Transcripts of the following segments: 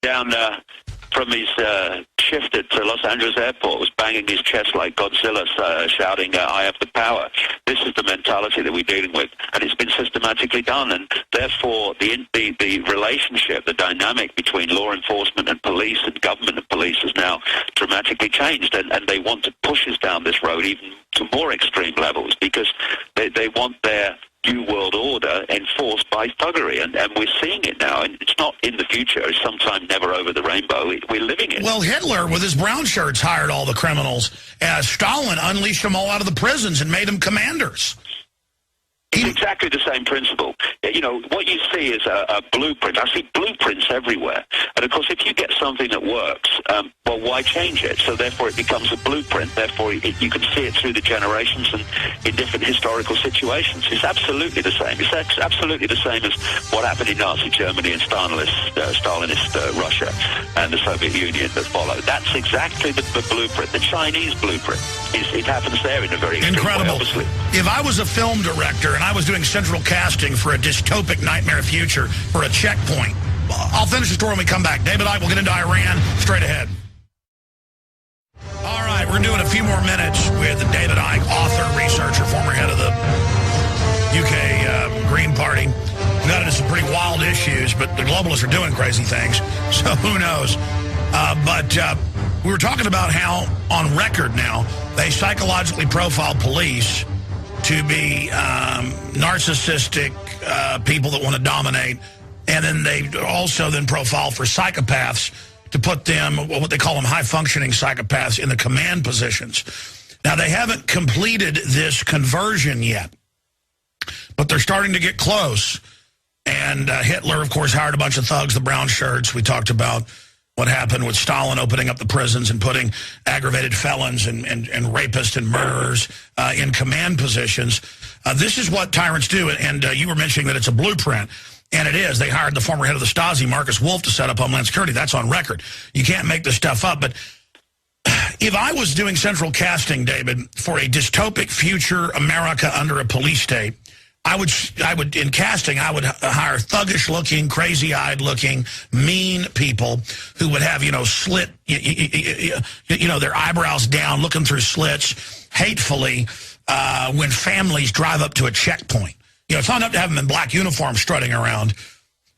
down from his shift at Los Angeles airport was banging his chest like Godzilla, shouting, I have the power. This is the mentality that we're dealing with, and it's been systematically done, and therefore the relationship, the dynamic between law enforcement and police and government and police has now dramatically changed, and they want to push us down this road even to more extreme levels because they want their New World Order enforced by thuggery, and we're seeing it now, and it's not in the future, it's sometime never over the rainbow, we're living it. Well, Hitler, with his brown shirts, hired all the criminals, as Stalin unleashed them all out of the prisons and made them commanders. It's exactly the same principle. You know, what you see is a blueprint. I see blueprints everywhere. And, of course, if you get something that works, well, why change it? So, therefore, it becomes a blueprint. Therefore, you can see it through the generations and in different historical situations. It's absolutely the same. It's absolutely the same as what happened in Nazi Germany and Stalinist Russia and the Soviet Union that followed. That's exactly the blueprint, the Chinese blueprint. It happens there in a very incredible way, obviously. If I was a film director and I was doing central casting for a dystopic nightmare future for a checkpoint, I'll finish the story when we come back. David Icke will get into Iran straight ahead. All right, we're doing a few more minutes with David Icke, author, researcher, former head of the UK Green Party. We got into some pretty wild issues, but the globalists are doing crazy things, so who knows? But we were talking about how, on record now, they psychologically profile police to be narcissistic people that want to dominate, and then they also then profile for psychopaths to put them, what they call them, high-functioning psychopaths, in the command positions. Now, they haven't completed this conversion yet, but they're starting to get close. And Hitler, of course, hired a bunch of thugs, the brown shirts. We talked about what happened with Stalin opening up the prisons and putting aggravated felons and rapists and murderers in command positions. This is what tyrants do, and you were mentioning that it's a blueprint, and it is. They hired the former head of the Stasi, Marcus Wolf, to set up Homeland Security. That's on record. You can't make this stuff up, but if I was doing central casting, David, for a dystopic future America under a police state, I would in casting, I would hire thuggish-looking, crazy-eyed-looking, mean people who would have, slit, their eyebrows down, looking through slits, hatefully, when families drive up to a checkpoint. It's not enough to have them in black uniforms strutting around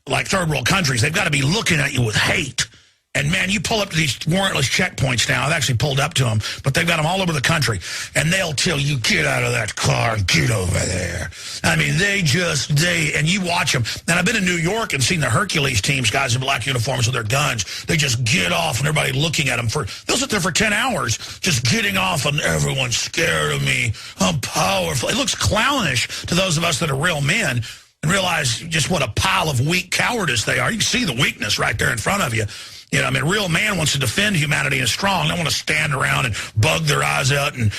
like third-world countries. They've got to be looking at you with hate. And, man, you pull up to these warrantless checkpoints now. I've actually pulled up to them, but they've got them all over the country. And they'll tell you, get out of that car, get over there. I mean, and you watch them. And I've been in New York and seen the Hercules teams, guys in black uniforms with their guns. They just get off and everybody looking at them. They'll sit there for 10 hours just getting off and everyone's scared of me. I'm powerful. It looks clownish to those of us that are real men and realize just what a pile of weak cowardice they are. You can see the weakness right there in front of you. Real man wants to defend humanity and is strong. They want to stand around and bug their eyes out and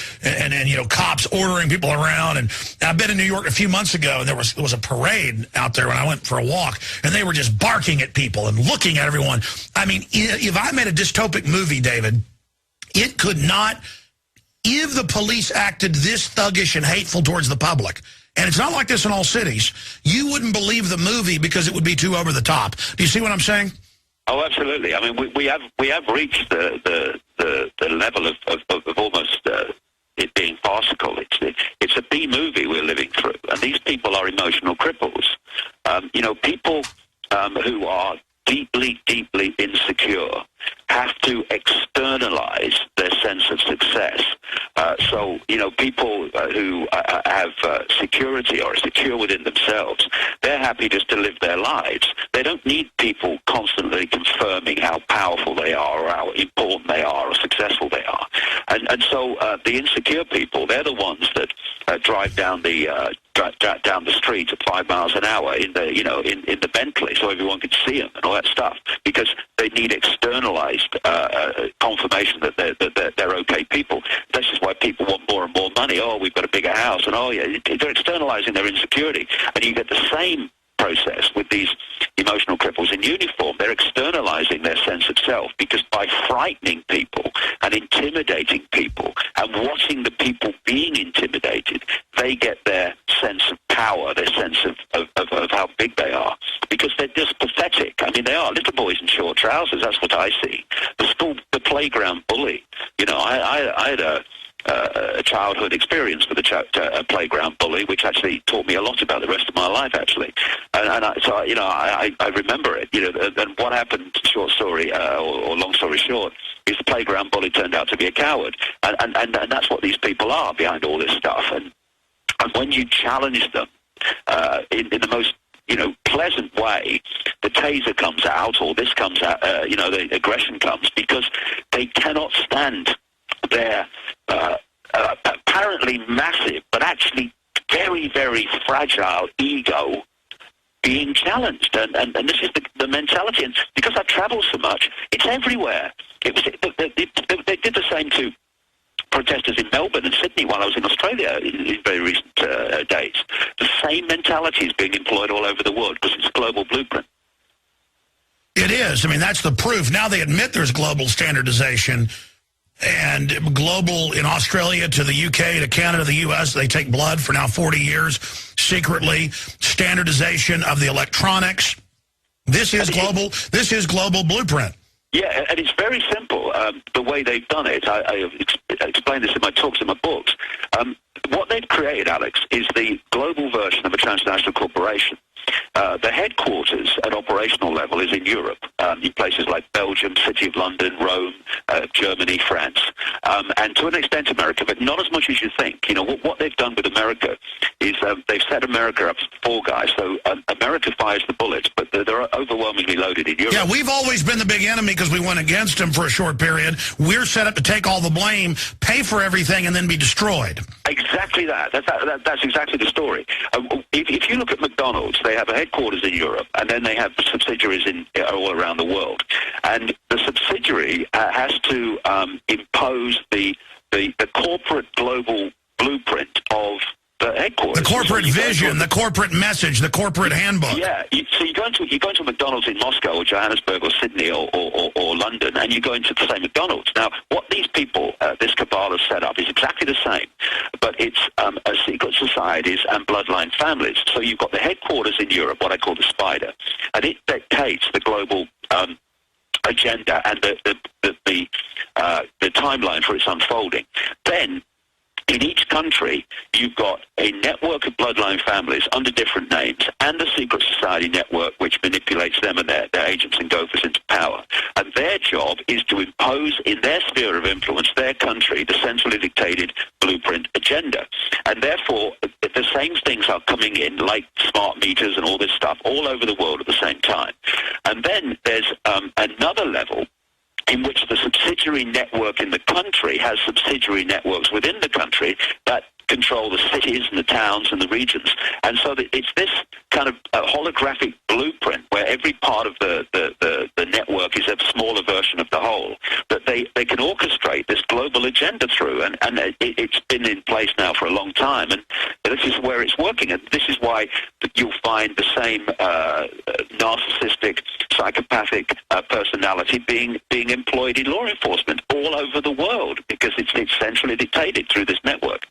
cops ordering people around. And I've been in New York a few months ago, and there was a parade out there when I went for a walk, and they were just barking at people and looking at everyone. I mean, if I made a dystopic movie, David, it could not, if the police acted this thuggish and hateful towards the public, and it's not like this in all cities, you wouldn't believe the movie because it would be too over the top. Do you see what I'm saying? Oh, absolutely. I mean, we have reached the level of almost it being farcical. It's a B movie we're living through, and these people are emotional cripples. People who are deeply, deeply insecure have to externalize their sense of success. People who have security or are secure within themselves, they're happy just to live their lives. They don't need people constantly confirming how powerful they are or how important they are or successful they are. And so the insecure people, they're the ones that drive down the street at 5 miles an hour in the Bentley so everyone can see them and all that stuff, because they need externalized confirmation that they're okay people. This is why people want more and more money. Oh, we've got a bigger house, and they're externalizing their insecurity, and you get the same process with these emotional cripples in uniform. They're externalizing their sense of self, because by frightening people and intimidating people and watching the people being intimidated, they get their sense of power, their sense of how big they are, because they're just pathetic. I mean, they are little boys in short trousers. That's what I see. The playground bully. You know, I had a childhood experience with a playground bully, which actually taught me a lot about the rest of my life, actually. So, you know, I remember it. You know, and what happened, short story, or long story short, is the playground bully turned out to be a coward. And that's what these people are behind all this stuff. And when you challenge them in the most, you know, pleasant way, the taser comes out, or this comes out, you know, the aggression comes, because they cannot stand their apparently massive, but actually very, very fragile ego being challenged. And this is the mentality. And because I travel so much, it's everywhere. They did the same to protesters in Melbourne and Sydney while I was in Australia in very recent days. The same mentality is being employed all over the world, because it's a global blueprint. It is. I mean, that's the proof. Now they admit there's global standardization, and global in Australia to the UK to Canada, the US, they take blood for now 40 years, secretly. Standardization of the electronics. This is global. This is global blueprint. Yeah, and it's very simple, the way they've done it. I explain this in my talks and my books. What they've created, Alex, is the global version of a transnational corporation. The headquarters at operational level is in Europe, in places like Belgium, City of London, Rome, Germany, France, and to an extent America, but not as much as you think. You know, what they've done with America is they've set America up as four guys. So America fires the bullets, but they're overwhelmingly loaded in Europe. Yeah, we've always been the big enemy because we went against them for a short period. We're set up to take all the blame, pay for everything, and then be destroyed. Exactly that. That's exactly the story. If you look at McDonald's, they have a headquarters in Europe, and then they have subsidiaries all around the world. And the subsidiary has to impose the corporate global blueprint of the headquarters. The corporate vision, the corporate message, the corporate handbook. Yeah, so you go into McDonald's in Moscow or Johannesburg or Sydney or London, and you go into the same McDonald's. Now, what these people, this cabal has set up is exactly the same, but it's secret societies and bloodline families. So you've got the headquarters in Europe, what I call the spider, and it dictates the global agenda and the timeline for its unfolding. Then, in each country, you've got a network of bloodline families under different names, and the secret society network, which manipulates them and their agents and gophers into power. And their job is to impose in their sphere of influence, their country, the centrally dictated blueprint agenda. And therefore, the same things are coming in, like smart meters and all this stuff, all over the world at the same time. And then there's another level in which the subsidiary network in the country has subsidiary networks within the country that control the cities and the towns and the regions. And so it's this kind of holographic blueprint where every part of the network is a smaller version of the whole, that they can orchestrate this global agenda through. And it's been in place now for a long time. And this is where it's working. And this is why you'll find the same narcissistic, psychopathic personality being employed in law enforcement all over the world, because it's centrally dictated through this network.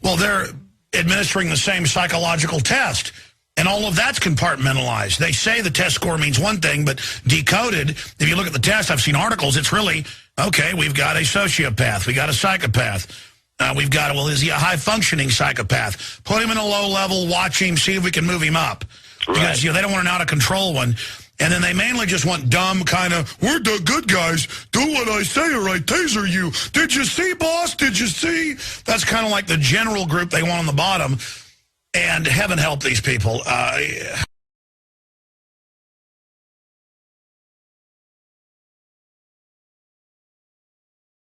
Well, they're administering the same psychological test, and all of that's compartmentalized. They say the test score means one thing, but decoded, if you look at the test, I've seen articles, it's really, okay, we've got a sociopath, we got a psychopath, we've got, well, is he a high-functioning psychopath? Put him in a low level, watch him, see if we can move him up. Right. Because they don't want an out-of-control one. And then they mainly just want dumb kind of, we're the good guys, do what I say or I taser you. Did you see, boss? Did you see? That's kind of like the general group they want on the bottom. And heaven help these people.